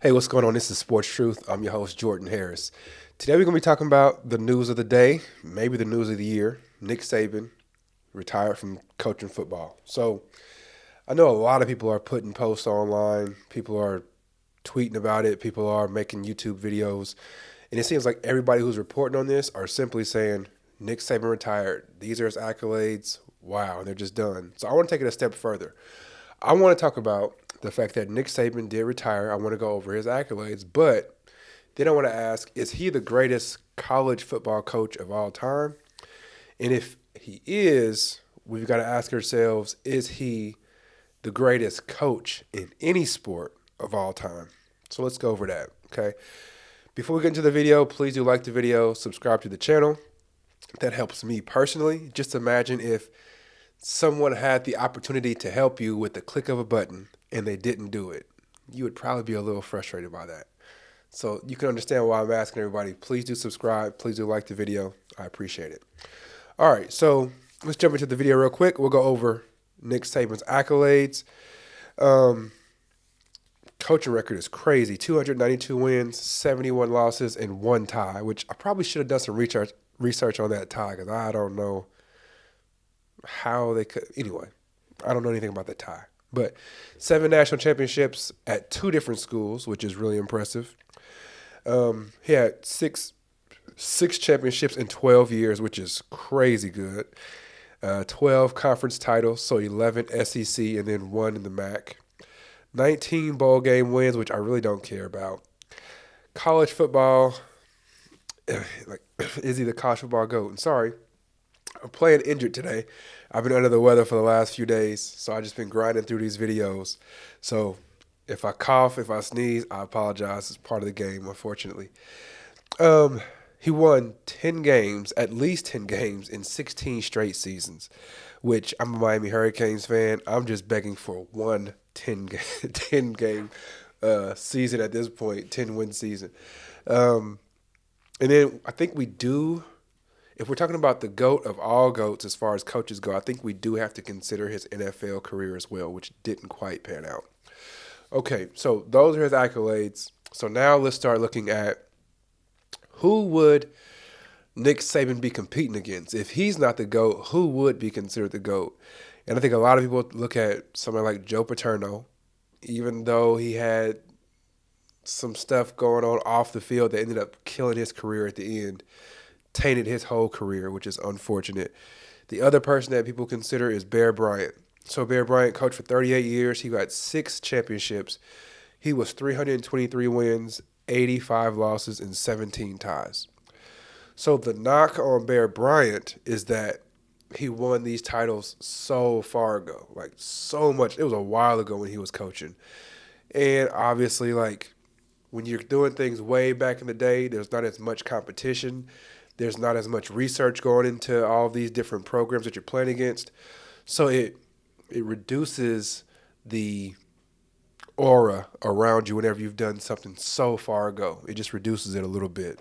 Hey, what's going on? This is Sports Truth. I'm your host, Jordan Harris. Today we're going to be talking about the news of the day, maybe the news of the year. Nick Saban retired from coaching football. So I know a lot of people are putting posts online. People are tweeting about it. People are making YouTube videos. And it seems like everybody who's reporting on this are simply saying, Nick Saban retired. These are his accolades. Wow, and they're just done. So I want to take it a step further. I want to talk about the fact that Nick Saban did retire. I want to go over his accolades, but then I want to ask, is he the greatest college football coach of all time? And if he is, we've got to ask ourselves, is he the greatest coach in any sport of all time? So let's go over that, okay? Before we get into the video, please do like the video, subscribe to the channel. That helps me personally. Just imagine if someone had the opportunity to help you with the click of a button and they didn't do it. You would probably be a little frustrated by that. So you can understand why I'm asking everybody, please do subscribe, please do like the video. I appreciate it. All right, so let's jump into the video real quick. We'll go over Nick Saban's accolades. Coaching record is crazy. 292 wins, 71 losses, and 1 tie, which I probably should have done some research on that tie because I don't know how they could. Anyway, I don't know anything about that tie. But 7 national championships at 2 different schools, which is really impressive. He had six championships in 12 years, which is crazy good. 12 conference titles, so 11 SEC and then 1 in the MAC. 19 bowl game wins, which I really don't care about. College football, is he the college football GOAT? And sorry, I'm playing injured today. I've been under the weather for the last few days, so I've just been grinding through these videos. So if I cough, if I sneeze, I apologize. It's part of the game, unfortunately. He won 10 games, at least 10 games in 16 straight seasons, which I'm a Miami Hurricanes fan. I'm just begging for one 10-game season at this point, 10-win season. And then I think we do, if we're talking about the GOAT of all GOATs as far as coaches go, I think we do have to consider his NFL career as well, which didn't quite pan out. Okay, so those are his accolades. So now let's start looking at who would Nick Saban be competing against? If he's not the GOAT, who would be considered the GOAT? And I think a lot of people look at someone like Joe Paterno, even though he had some stuff going on off the field that ended up killing his career at the end, tainted his whole career, which is unfortunate. The other person that people consider is Bear Bryant. So Bear Bryant coached for 38 years. He got 6 championships. He was 323 wins, 85 losses, and 17 ties. So the knock on Bear Bryant is that he won these titles so far ago, like so much. It was a while ago when he was coaching. And obviously, like, when you're doing things way back in the day, there's not as much competition. There's not as much research going into all these different programs that you're playing against. So it reduces the aura around you whenever you've done something so far ago. It just reduces it a little bit.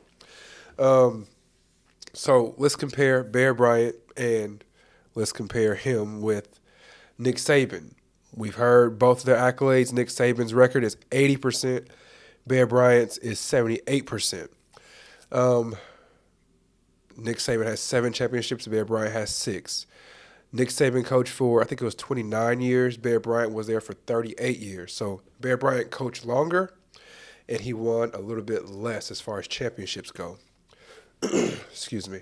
So let's compare Bear Bryant and let's compare him with Nick Saban. We've heard both of their accolades. Nick Saban's record is 80%. Bear Bryant's is 78%. Nick Saban has 7 championships. Bear Bryant has 6. Nick Saban coached for, I think it was 29 years. Bear Bryant was there for 38 years. So Bear Bryant coached longer, and he won a little bit less as far as championships go. Excuse me.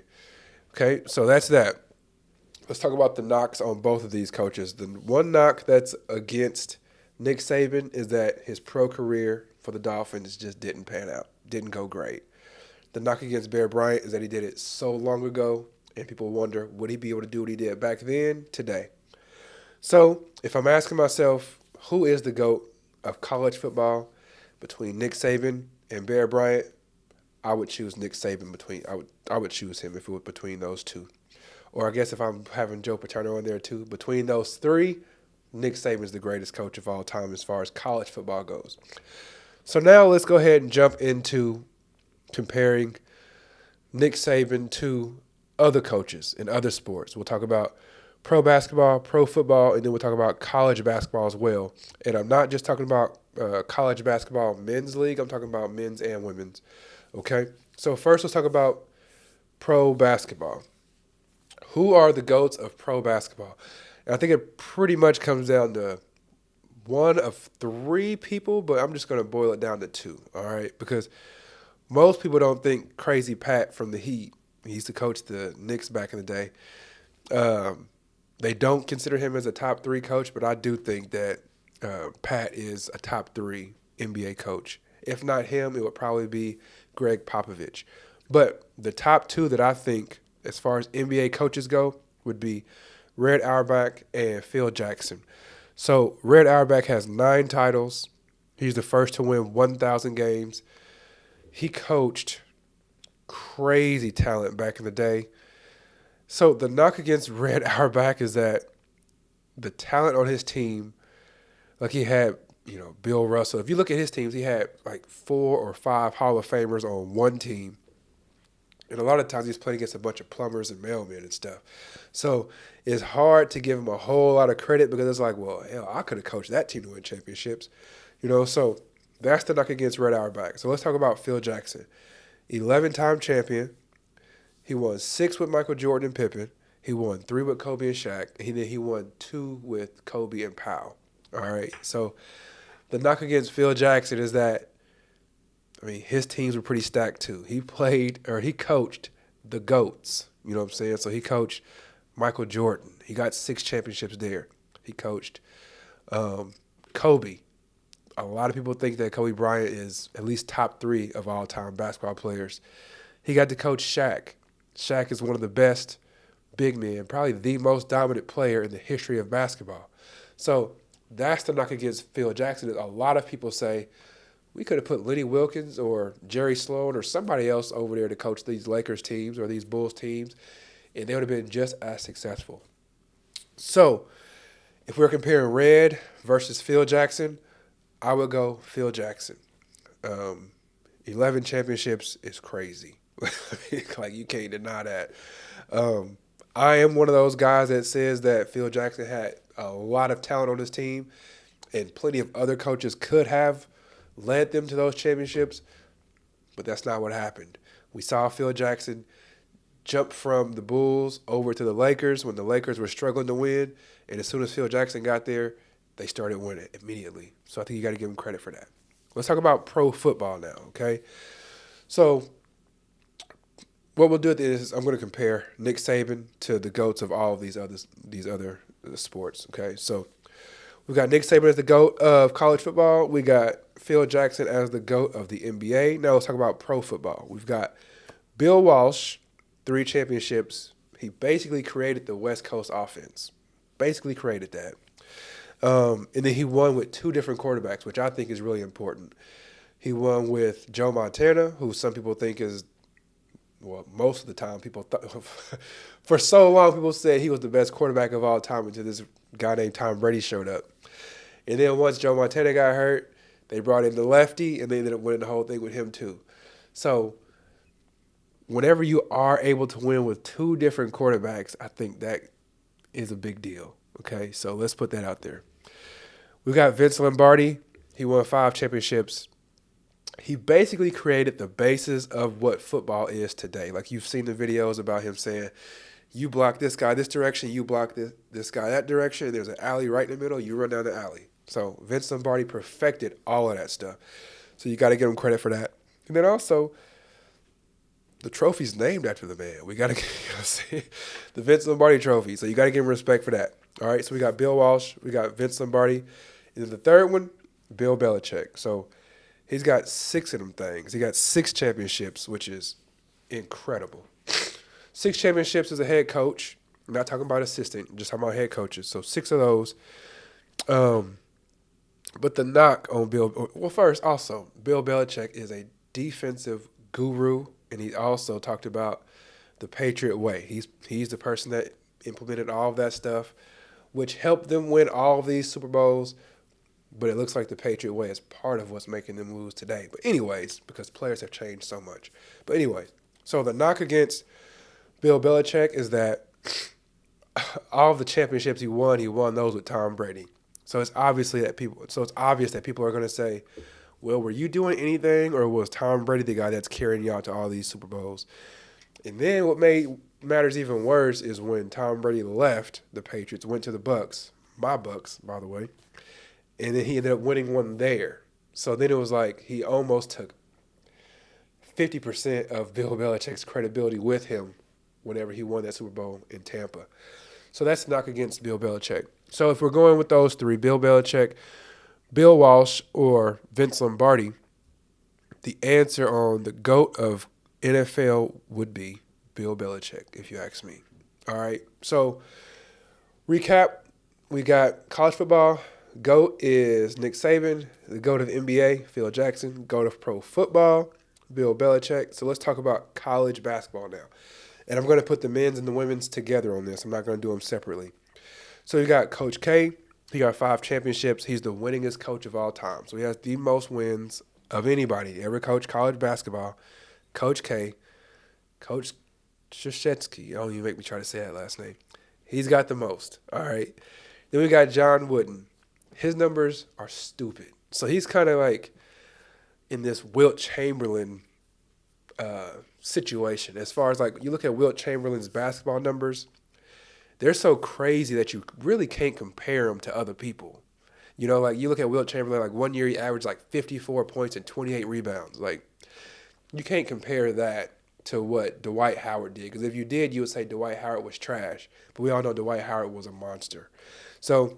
Okay, so that's that. Let's talk about the knocks on both of these coaches. The one knock that's against Nick Saban is that his pro career for the Dolphins just didn't pan out, didn't go great. The knock against Bear Bryant is that he did it so long ago, and people wonder, would he be able to do what he did back then, today? So if I'm asking myself, who is the GOAT of college football between Nick Saban and Bear Bryant, I would choose Nick Saban I would choose him if it was between those two. Or I guess if I'm having Joe Paterno in there too, between those 3, Nick Saban is the greatest coach of all time as far as college football goes. So now let's go ahead and jump into comparing Nick Saban to other coaches in other sports. We'll talk about pro basketball, pro football, and then we'll talk about college basketball as well. And I'm not just talking about college basketball men's league. I'm talking about men's and women's. Okay? So first let's talk about pro basketball. Who are the GOATs of pro basketball? And I think it pretty much comes down to one of three people, but I'm just going to boil it down to two, all right? Because most people don't think Crazy Pat from the Heat, he used to coach the Knicks back in the day, they don't consider him as a top three coach, but I do think that Pat is a top three NBA coach. If not him, it would probably be Gregg Popovich. But the top two that I think, as far as NBA coaches go, would be Red Auerbach and Phil Jackson. So Red Auerbach has 9 titles. He's the first to win 1,000 games. He coached crazy talent back in the day. So the knock against Red Auerbach is that the talent on his team, like he had, Bill Russell. If you look at his teams, he had like 4 or 5 Hall of Famers on one team. And a lot of times he's playing against a bunch of plumbers and mailmen and stuff. So it's hard to give him a whole lot of credit because it's like, well, hell, I could have coached that team to win championships. So that's the knock against Red Auerbach. So let's talk about Phil Jackson. 11-time champion. He won 6 with Michael Jordan and Pippen. He won 3 with Kobe and Shaq. And he won 2 with Kobe and Powell. All right. So the knock against Phil Jackson is that, his teams were pretty stacked too. He coached the GOATs. You know what I'm saying? So he coached Michael Jordan. He got 6 championships there. He coached Kobe. A lot of people think that Kobe Bryant is at least top 3 of all-time basketball players. He got to coach Shaq. Shaq is one of the best big men, probably the most dominant player in the history of basketball. So that's the knock against Phil Jackson. A lot of people say, we could have put Lenny Wilkins or Jerry Sloan or somebody else over there to coach these Lakers teams or these Bulls teams, and they would have been just as successful. So if we're comparing Red versus Phil Jackson, I would go Phil Jackson. 11 championships is crazy. Like, you can't deny that. I am one of those guys that says that Phil Jackson had a lot of talent on his team, and plenty of other coaches could have led them to those championships, but that's not what happened. We saw Phil Jackson jump from the Bulls over to the Lakers when the Lakers were struggling to win, and as soon as Phil Jackson got there, they started winning immediately. So I think you got to give him credit for that. Let's talk about pro football now, okay? So what we'll do at the end is I'm going to compare Nick Saban to the GOATs of all of these other sports, okay? So we got Nick Saban as the GOAT of college football. We got Phil Jackson as the GOAT of the NBA. Now let's talk about pro football. We've got Bill Walsh, 3 championships. He basically created the West Coast offense. Basically created that. And then he won with 2 different quarterbacks, which I think is really important. He won with Joe Montana, who some people think is, well, most of the time people for so long people said he was the best quarterback of all time until this guy named Tom Brady showed up. And then once Joe Montana got hurt, they brought in the lefty, and they ended up winning the whole thing with him too. So whenever you are able to win with 2 different quarterbacks, I think that is a big deal. Okay, so let's put that out there. We got Vince Lombardi. He won 5 championships. He basically created the basis of what football is today. Like, you've seen the videos about him saying, you block this guy this direction, you block this guy that direction, there's an alley right in the middle, you run down the alley. So Vince Lombardi perfected all of that stuff. So you got to give him credit for that. And then also, the trophy's named after the man. We got to get the Vince Lombardi trophy. So you got to give him respect for that. All right, so we got Bill Walsh, we got Vince Lombardi. And then the third one, Bill Belichick. So he's got 6 of them things. He got 6 championships, which is incredible. 6 championships as a head coach. I'm not talking about assistant, I'm just talking about head coaches. So 6 of those. But the knock on first, also, Bill Belichick is a defensive guru, and he also talked about the Patriot way. He's the person that implemented all of that stuff, which helped them win all of these Super Bowls. But it looks like the Patriot way is part of what's making them lose today. But anyways, because players have changed so much. But anyways, so the knock against Bill Belichick is that all of the championships he won those with Tom Brady. So it's obvious that people are going to say, well, were you doing anything, or was Tom Brady the guy that's carrying you out to all these Super Bowls? And then what made matters even worse is when Tom Brady left the Patriots, went to the Bucks, my Bucks, by the way, and then he ended up winning one there. So then it was like he almost took 50% of Bill Belichick's credibility with him whenever he won that Super Bowl in Tampa. So that's a knock against Bill Belichick. So if we're going with those three, Bill Belichick, Bill Walsh, or Vince Lombardi, the answer on the GOAT of NFL would be Bill Belichick, if you ask me. All right. So recap, we got college football. GOAT is Nick Saban. The GOAT of NBA, Phil Jackson. GOAT of pro football, Bill Belichick. So let's talk about college basketball now. And I'm going to put the men's and the women's together on this. I'm not going to do them separately. So you got Coach K. He got 5 championships. He's the winningest coach of all time. So he has the most wins of anybody ever coached college basketball. Coach K. Coach Krzyzewski. Don't even make me try to say that last name. He's got the most. All right. Then we got John Wooden. His numbers are stupid. So he's kind of like in this Wilt Chamberlain situation. As far as like you look at Wilt Chamberlain's basketball numbers, they're so crazy that you really can't compare them to other people. You know, like you look at Wilt Chamberlain, like one year he averaged like 54 points and 28 rebounds. Like you can't compare that to what Dwight Howard did. Because if you did, you would say Dwight Howard was trash. But we all know Dwight Howard was a monster. So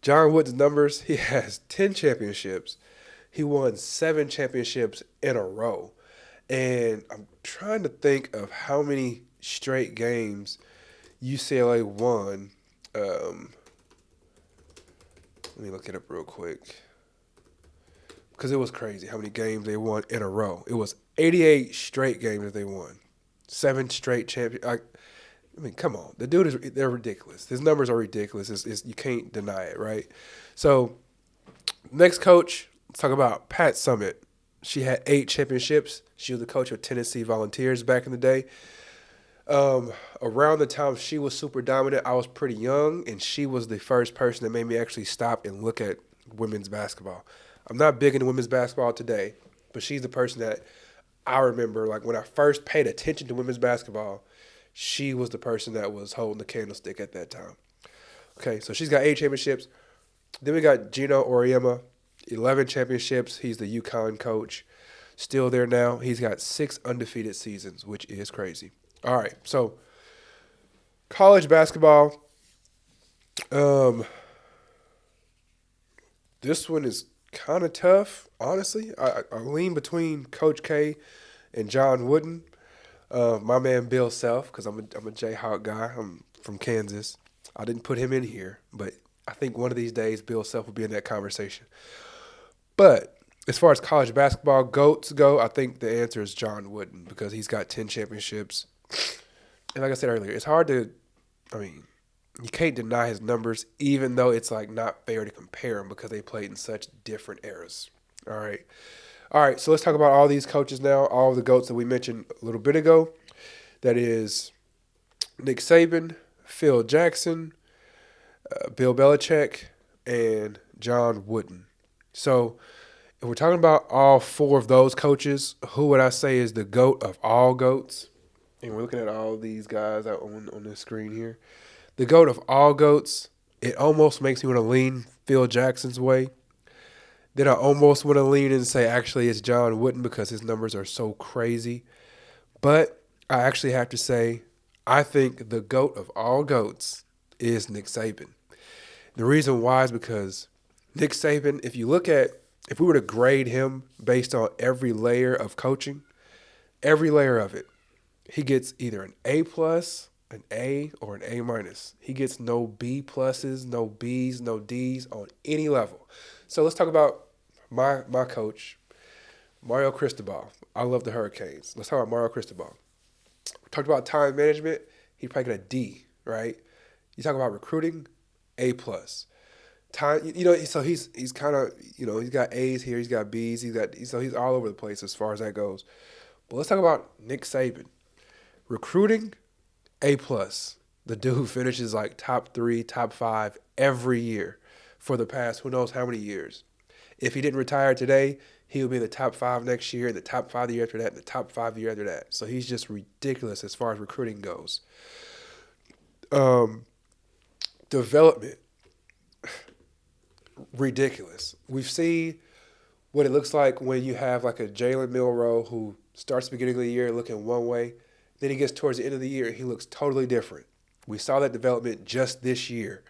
John Wooden's numbers, he has 10 championships. He won 7 championships in a row. And I'm trying to think of how many straight games UCLA won. Let me look it up real quick. Because it was crazy how many games they won in a row. It was 88 straight games that they won. 7 straight champions. I mean, come on. The dude they're ridiculous. His numbers are ridiculous. You can't deny it, right? So, next coach, let's talk about Pat Summitt. She had 8 championships. She was the coach of Tennessee Volunteers back in the day. Around the time she was super dominant, I was pretty young, and she was the first person that made me actually stop and look at women's basketball. I'm not big into women's basketball today, but she's the person that I remember, like when I first paid attention to women's basketball, she was the person that was holding the candlestick at that time. Okay, so she's got 8 championships. Then we got Gino Auriemma, 11 championships. He's the UConn coach. Still there now. He's got 6 undefeated seasons, which is crazy. All right, so college basketball. This one is kind of tough, honestly. I lean between Coach K and John Wooden. My man Bill Self, because I'm a Jayhawk guy. I'm from Kansas. I didn't put him in here, but I think one of these days Bill Self will be in that conversation. But as far as college basketball GOATs go, I think the answer is John Wooden because he's got 10 championships. And like I said earlier, it's hard to, you can't deny his numbers, even though it's like not fair to compare them because they played in such different eras. All right, so let's talk about all these coaches now, all of the GOATs that we mentioned a little bit ago. That is Nick Saban, Phil Jackson, Bill Belichick, and John Wooden. So if we're talking about all 4 of those coaches, who would I say is the GOAT of all GOATs? And we're looking at all these guys out on the screen here. The GOAT of all GOATs, it almost makes me want to lean Phil Jackson's way. Then I almost want to lean and say actually it's John Wooden because his numbers are so crazy. But I actually have to say I think the GOAT of all GOATs is Nick Saban. The reason why is because Nick Saban, if we were to grade him based on every layer of coaching, every layer of it, he gets either an A+, an A, or an A-. He gets no B+, no Bs, no Ds on any level. So let's talk about my coach, Mario Cristobal. I love the Hurricanes. Let's talk about Mario Cristobal. We talked about time management. He probably got a D, right? You talk about recruiting, A+. Time, so he's kind of, he's got A's here, he's got B's, so he's all over the place as far as that goes. But let's talk about Nick Saban. Recruiting, A+. The dude finishes like top 3, top 5 every year. for the past who knows how many years. If he didn't retire today, he would be in the top 5 next year, in the top 5 the year after that, and the top 5 the year after that. So he's just ridiculous as far as recruiting goes. Um, Development, ridiculous. We've seen what it looks like when you have like a Jalen Milroe who starts the beginning of the year looking one way, then he gets towards the end of the year and he looks totally different. We saw that development just this year.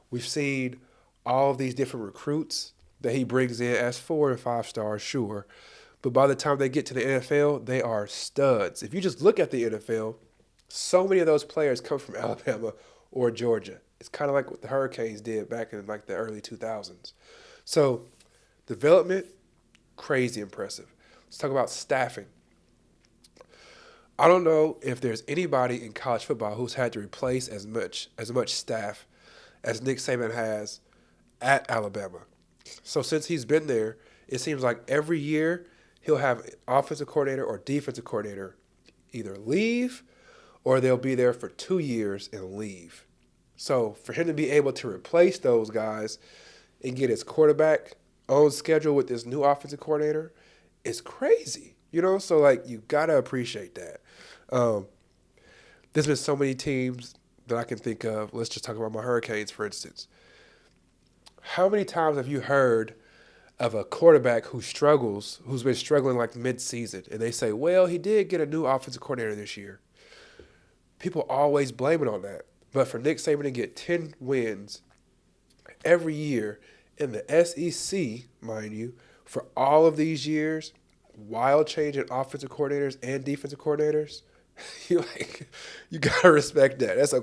We've seen all of these different recruits that he brings in as 4 and 5 stars, sure. But by the time they get to the NFL, they are studs. If you just look at the NFL, so many of those players come from Alabama or Georgia. It's kind of like what the Hurricanes did back in like the early 2000s. So development, crazy impressive. Let's talk about staffing. I don't know if there's anybody in college football who's had to replace as much staff as Nick Saban has at Alabama. So since he's been there, it seems like every year he'll have offensive coordinator or defensive coordinator either leave or they'll be there for 2 years and leave. So for him to be able to replace those guys and get his quarterback on schedule with this new offensive coordinator is crazy. So like you gotta appreciate that. There's been so many teams that I can think of. Let's just talk about my Hurricanes, for instance. How many times have you heard of a quarterback who's been struggling like mid-season, and they say, well, he did get a new offensive coordinator this year. People always blame it on that. But for Nick Saban to get 10 wins every year in the SEC, mind you, for all of these years, while changing offensive coordinators and defensive coordinators, you gotta respect that. That's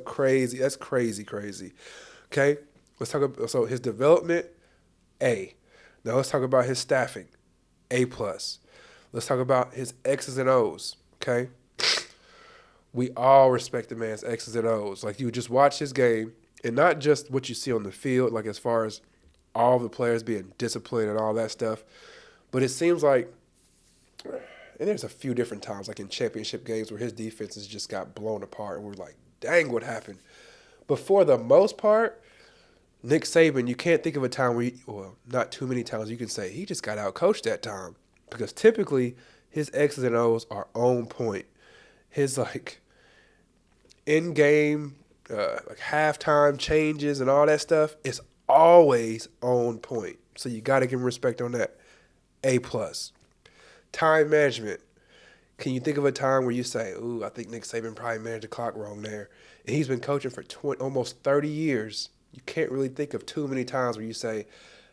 crazy. Okay, let's talk about his development. A. Now let's talk about his staffing. A+. Let's talk about his X's and O's. Okay, we all respect the man's X's and O's. Like you just watch his game, and not just what you see on the field, like as far as all the players being disciplined and all that stuff, but it seems like. And there's a few different times, like in championship games, where his defenses just got blown apart, and we're like, dang, what happened? But for the most part, Nick Saban, you can't think of a time where not too many times you can say he just got out-coached that time. Because typically, his X's and O's are on point. His, in-game, halftime changes and all that stuff is always on point. So you got to give him respect on that. A+. Time management. Can you think of a time where you say, ooh, I think Nick Saban probably managed the clock wrong there? And he's been coaching for almost 30 years. You can't really think of too many times where you say,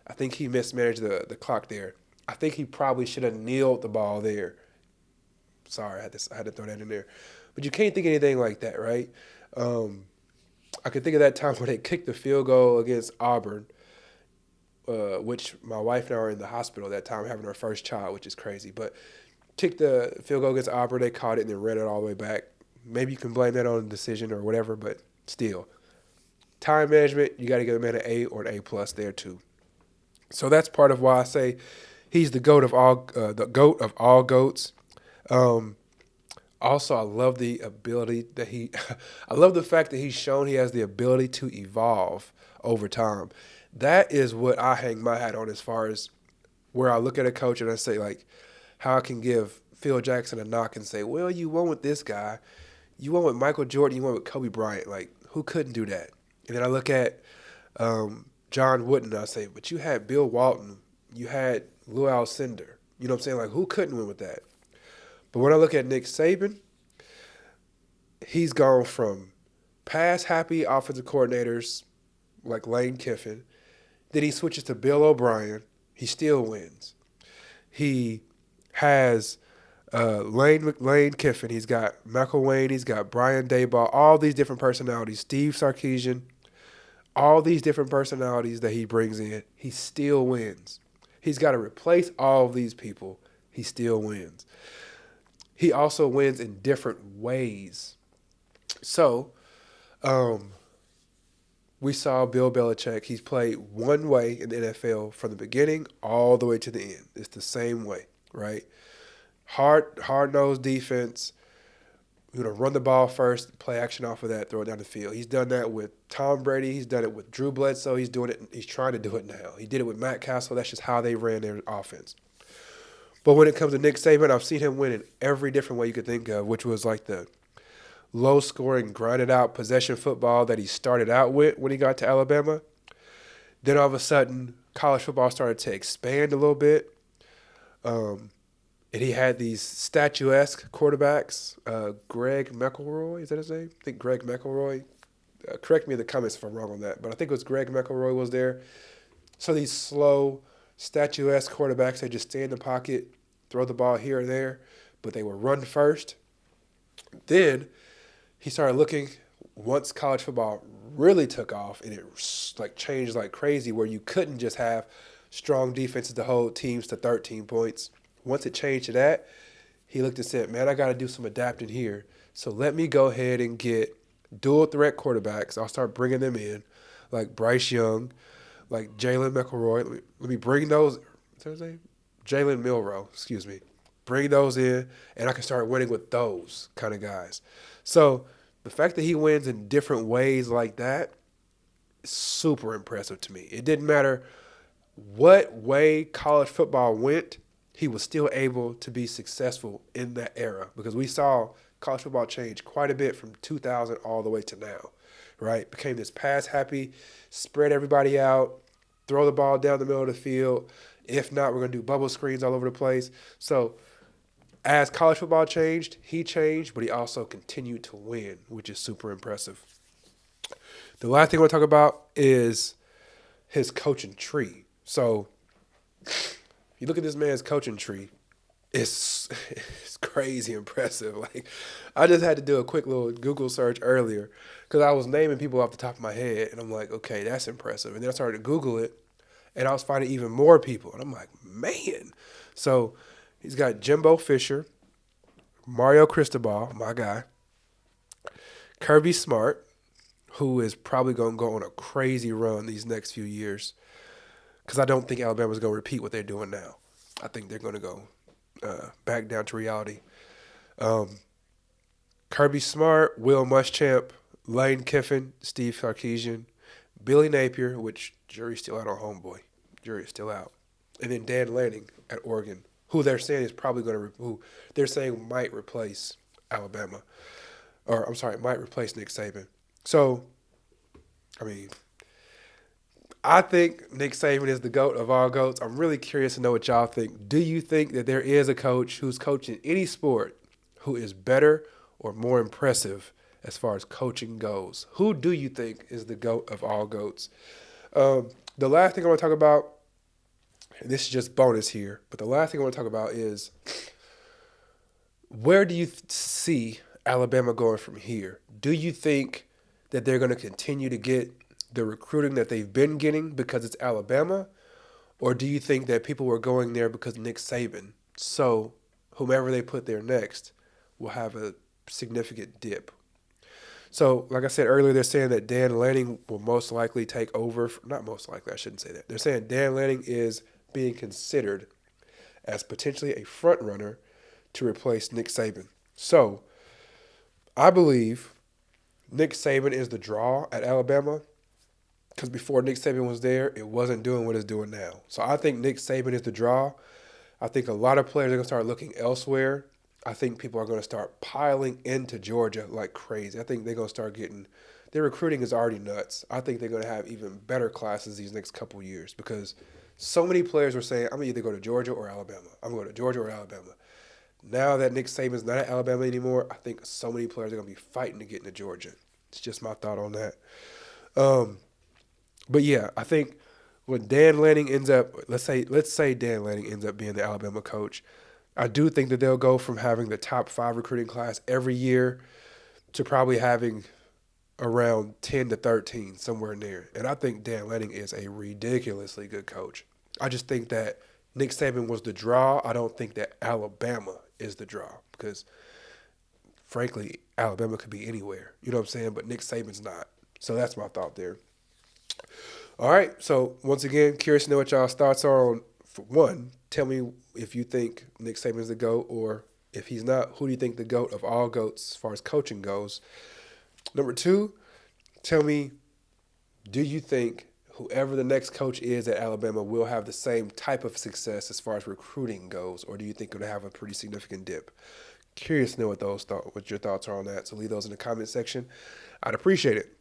I think he mismanaged the clock there. I think he probably should have kneeled the ball there. Sorry, I had to throw that in there. But you can't think of anything like that, right? I can think of that time where they kicked the field goal against Auburn, which my wife and I are in the hospital that time having our first child, which is crazy. But kicked the field goal against Auburn, they caught it and then ran it all the way back. Maybe you can blame that on the decision or whatever, but still. Time management, you got to give a man an A or an A+ there too. So that's part of why I say he's the GOAT of all GOATs. Also, I love the ability that I love the fact that he's shown he has the ability to evolve over time. That is what I hang my hat on as far as where I look at a coach and I say, like, how I can give Phil Jackson a knock and say, well, you won with this guy. You won with Michael Jordan. You won with Kobe Bryant. Like, who couldn't do that? And then I look at John Wooden and I say, but you had Bill Walton. You had Lou Alcindor. You know what I'm saying? Like, who couldn't win with that? But when I look at Nick Saban, he's gone from pass-happy offensive coordinators like Lane Kiffin. Then he switches to Bill O'Brien. He still wins. He has Lane Kiffin. He's got McElwain. He's got Brian Daboll. All these different personalities. Steve Sarkisian. All these different personalities that he brings in. He still wins. He's got to replace all of these people. He still wins. He also wins in different ways. So, we saw Bill Belichick. He's played one way in the NFL from the beginning all the way to the end. It's the same way, right? Hard-nosed defense, We're going to run the ball first, play action off of that, throw it down the field. He's done that with Tom Brady. He's done it with Drew Bledsoe. He's doing it. He's trying to do it now. He did it with Matt Castle. That's just how they ran their offense. But when it comes to Nick Saban, I've seen him win in every different way you could think of, which was like the low-scoring, grinded-out possession football that he started out with when he got to Alabama. Then all of a sudden, college football started to expand a little bit. And he had these statuesque quarterbacks. Gregg McElroy, is that his name? I think Gregg McElroy. Correct me in the comments if I'm wrong on that. But I think it was Gregg McElroy was there. So these slow, statuesque quarterbacks, they just stay in the pocket, throw the ball here and there, but they would run first. Then he started looking, once college football really took off and it like changed like crazy, where you couldn't just have strong defenses to hold teams to 13 points. Once it changed to that, he looked and said, man, I got to do some adapting here. So let me go ahead and get dual threat quarterbacks. I'll start bringing them in, like Bryce Young, like Jalen McElroy. Let me bring those. What's his name? Jalen Milroe, excuse me. Bring those in, and I can start winning with those kind of guys. So the fact that he wins in different ways like that is super impressive to me. It didn't matter what way college football went, he was still able to be successful in that era, because we saw college football change quite a bit from 2000 all the way to now, right? Became this pass-happy, spread everybody out, throw the ball down the middle of the field. If not, we're going to do bubble screens all over the place. So as college football changed, he changed, but he also continued to win, which is super impressive. The last thing I want to talk about is his coaching tree. So you look at this man's coaching tree, it's crazy impressive. Like, I just had to do a quick little Google search earlier because I was naming people off the top of my head, and I'm like, okay, that's impressive. And then I started to Google it, and I was finding even more people, and I'm like, man. So he's got Jimbo Fisher, Mario Cristobal, my guy, Kirby Smart, who is probably going to go on a crazy run these next few years, because I don't think Alabama's going to repeat what they're doing now. I think they're going to go back down to reality. Kirby Smart, Will Muschamp, Lane Kiffin, Steve Sarkisian, Billy Napier, which jury's still out on homeboy. Jury's still out. And then Dan Lanning at Oregon, who they're saying is probably going to, who they're saying might replace Alabama. Or, I'm sorry, might replace Nick Saban. So, I mean, I think Nick Saban is the GOAT of all GOATs. I'm really curious to know what y'all think. Do you think that there is a coach who's coaching any sport who is better or more impressive as far as coaching goes? Who do you think is the GOAT of all GOATs? The last thing I want to talk about, and this is just bonus here, but the last thing I want to talk about is, where do you see Alabama going from here? Do you think that they're going to continue to get the recruiting that they've been getting because it's Alabama? Or do you think that people were going there because Nick Saban? So whomever they put there next will have a significant dip. So, like I said earlier, they're saying that Dan Lanning will most likely take over. Not most likely, I shouldn't say that. They're saying Dan Lanning is being considered as potentially a front runner to replace Nick Saban. So, I believe Nick Saban is the draw at Alabama, because before Nick Saban was there, it wasn't doing what it's doing now. So I think Nick Saban is the draw. I think a lot of players are going to start looking elsewhere. I think people are going to start piling into Georgia like crazy. I think they're going to start getting – their recruiting is already nuts. I think they're going to have even better classes these next couple years, because so many players were saying, I'm going to either go to Georgia or Alabama. I'm going to Georgia or Alabama. Now that Nick Saban's not at Alabama anymore, I think so many players are going to be fighting to get into Georgia. It's just my thought on that. But yeah, I think when Dan Lanning ends up, let's say Dan Lanning ends up being the Alabama coach, I do think that they'll go from having the top 5 recruiting class every year to probably having around 10 to 13, somewhere in there. And I think Dan Lanning is a ridiculously good coach. I just think that Nick Saban was the draw. I don't think that Alabama is the draw, because, frankly, Alabama could be anywhere. You know what I'm saying? But Nick Saban's not. So that's my thought there. All right, so once again, curious to know what y'all's thoughts are on, for one, tell me if you think Nick Saban's the GOAT, or If he's not, who do you think the GOAT of all GOATs as far as coaching goes? Number two, tell me, do you think whoever the next coach is at Alabama will have the same type of success as far as recruiting goes, or do you think it'll have a pretty significant dip? Curious to know what your thoughts are on that. So leave those in the comment section. I'd appreciate it.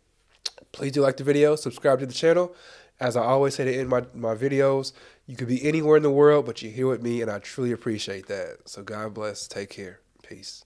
Please do like the video, subscribe to the channel. As I always say to end my videos, you could be anywhere in the world, but you're here with me, and I truly appreciate that. So God bless. Take care. Peace.